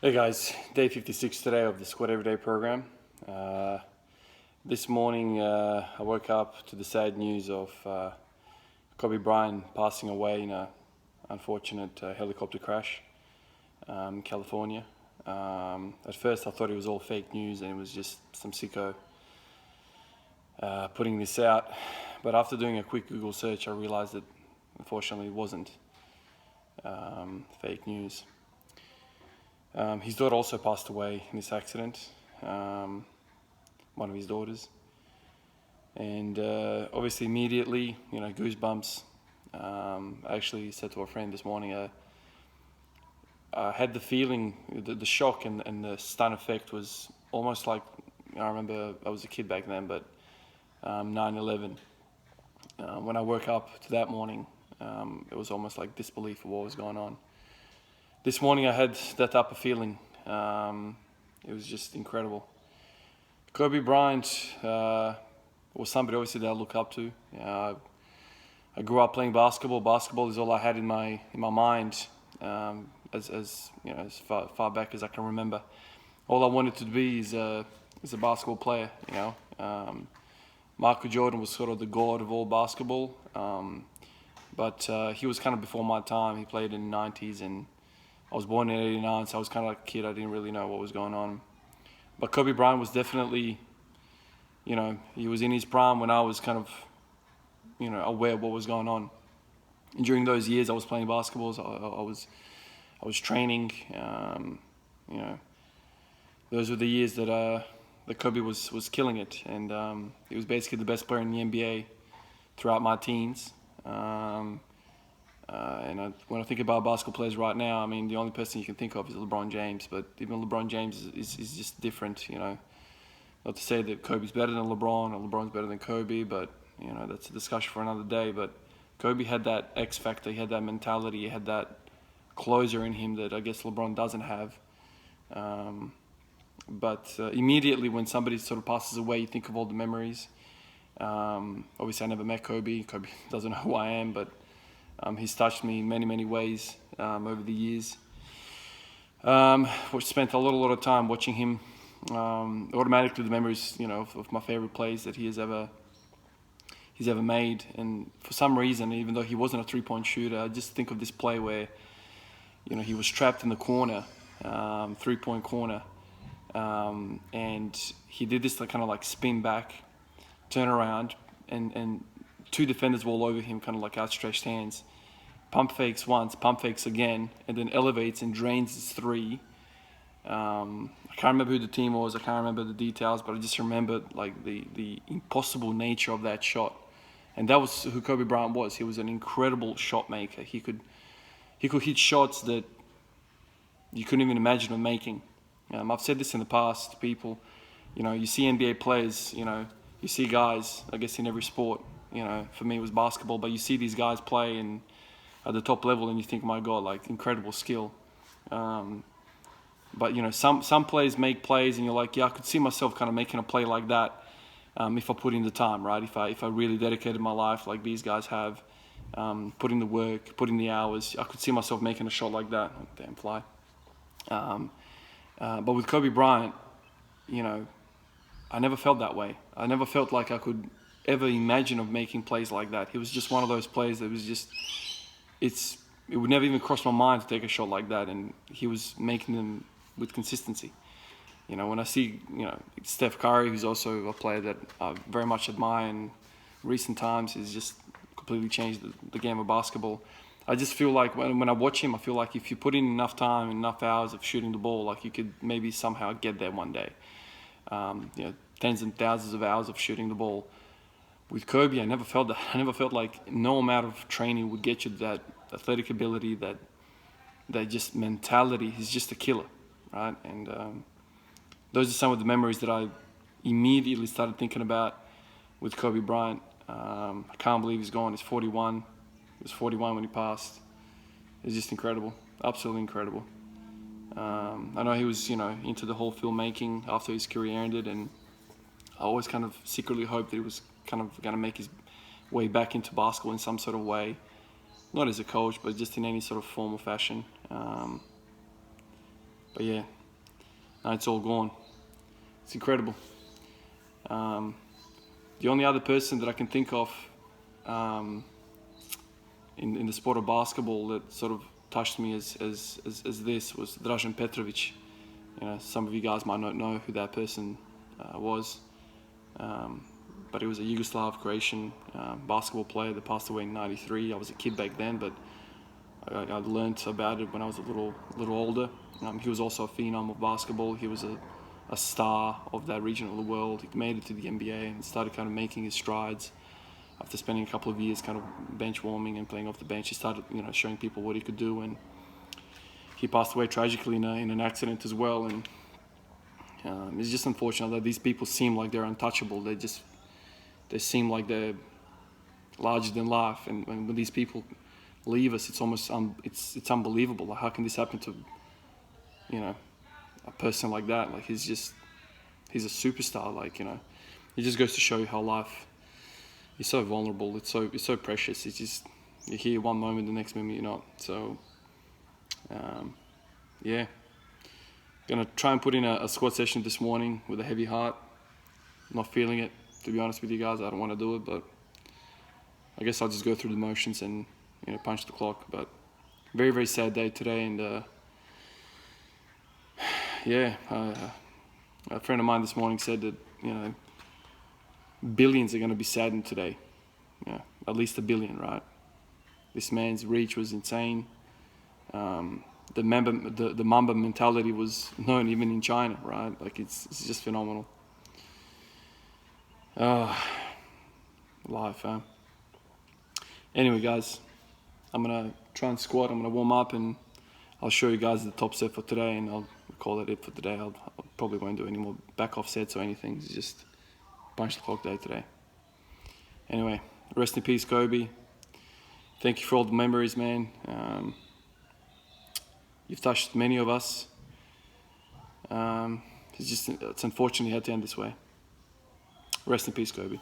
Hey guys, day 56 today of the Squat Everyday program. This morning I woke up to the sad news of Kobe Bryant passing away in an unfortunate helicopter crash in California. At first I thought it was all fake news and it was just some sicko putting this out. But after doing a quick Google search I realized that unfortunately it wasn't fake news. His daughter also passed away in this accident, one of his daughters. And obviously immediately, goosebumps. I actually said to a friend this morning, I had the feeling, the shock and the stun effect was almost like, I remember I was a kid back then, but 9/11. When I woke up to that morning, it was almost like disbelief of what was going on. This morning I had that type of feeling. It was just incredible. Kobe Bryant was somebody obviously that I look up to. I grew up playing basketball. Basketball is all I had in my mind as far back as I can remember. All I wanted to be is a basketball player. Michael Jordan was sort of the god of all basketball, but he was kind of before my time. He played in the 90s and I was born in '89, so I was kind of like a kid. I didn't really know what was going on. But Kobe Bryant was definitely, he was in his prime when I was kind of, aware of what was going on. And during those years, I was playing basketball. So I was training. Those were the years that Kobe was killing it, and he was basically the best player in the NBA throughout my teens. When I think about basketball players right now, I mean, the only person you can think of is LeBron James. But even LeBron James is just different, Not to say that Kobe's better than LeBron or LeBron's better than Kobe, but, that's a discussion for another day. But Kobe had that X factor, he had that mentality, he had that closer in him that I guess LeBron doesn't have. But immediately when somebody sort of passes away, you think of all the memories. Obviously, I never met Kobe. Kobe doesn't know who I am, but he's touched me in many, many ways over the years. Which spent a lot of time watching him. Automatically, the memories, of my favorite plays that he's ever made. And for some reason, even though he wasn't a three-point shooter, I just think of this play where, he was trapped in the corner, three-point corner, and he did this kind of like spin back, turn around, and two defenders were all over him, kind of like outstretched hands. Pump fakes once, pump fakes again, and then elevates and drains his three. I can't remember who the team was, I can't remember the details, but I just remember like the impossible nature of that shot. And that was who Kobe Bryant was. He was an incredible shot maker. He could hit shots that you couldn't even imagine him making. I've said this in the past to people, you see NBA players, you see guys, I guess in every sport, for me it was basketball, but you see these guys play at the top level and you think, my God, like incredible skill. But some players make plays and you're like, yeah, I could see myself kind of making a play like that if I put in the time, right? If I really dedicated my life like these guys have, put in the work, put in the hours, I could see myself making a shot like that. Oh, damn fly. But with Kobe Bryant, I never felt that way. I never felt like I could ever imagine of making plays like that. He was just one of those plays that was just, it would never even cross my mind to take a shot like that, and he was making them with consistency. When I see, Steph Curry, who's also a player that I very much admire in recent times, he's just completely changed the game of basketball. I just feel like when I watch him, I feel like if you put in enough time, enough hours of shooting the ball, like you could maybe somehow get there one day. Tens and thousands of hours of shooting the ball. With Kobe, I never felt that. I never felt like no amount of training would get you that athletic ability, that just mentality. He's just a killer, right? And those are some of the memories that I immediately started thinking about with Kobe Bryant. I can't believe he's gone. He's 41. He was 41 when he passed. It's just incredible, absolutely incredible. I know he was, into the whole filmmaking after his career ended, and I always kind of secretly hoped that he was kind of going to make his way back into basketball in some sort of way. Not as a coach, but just in any sort of form or fashion. But yeah, no, it's all gone. It's incredible. The only other person that I can think of in the sport of basketball that sort of touched me as this was Dražen Petrovic. You know, some of you guys might not know who that person was, but he was a Yugoslav Croatian basketball player that passed away in '93. I was a kid back then, but I learned about it when I was a little older. He was also a phenom of basketball. He was a star of that region of the world. He made it to the NBA and started kind of making his strides. After spending a couple of years kind of bench warming and playing off the bench, he started, showing people what he could do. And he passed away tragically in an accident as well. And it's just unfortunate that these people seem like they're untouchable. They seem like they're larger than life. And when these people leave us, it's almost it's unbelievable. Like, how can this happen to a person like that? Like, he's a superstar. Like, it just goes to show you how life is so vulnerable. It's so precious. It's just, you're here one moment, the next moment you're not. So yeah, gonna try and put in a squat session this morning with a heavy heart. Not feeling it, to be honest with you guys. I don't want to do it, but I guess I'll just go through the motions and punch the clock. But very, very sad day today. And yeah, a friend of mine this morning said that billions are going to be saddened today. At least 1 billion, right? This man's reach was insane. The Mamba mentality was known even in China, right? Like, it's just phenomenal. Life, huh? Anyway, guys, I'm gonna try and squat. I'm gonna warm up, and I'll show you guys the top set for today, and I'll call that it for today. I probably won't do any more back off sets or anything. It's just punch the clock day today. Anyway, rest in peace, Kobe. Thank you for all the memories, man. You've touched many of us. It's unfortunate it had to end this way. Rest in peace, Kobe.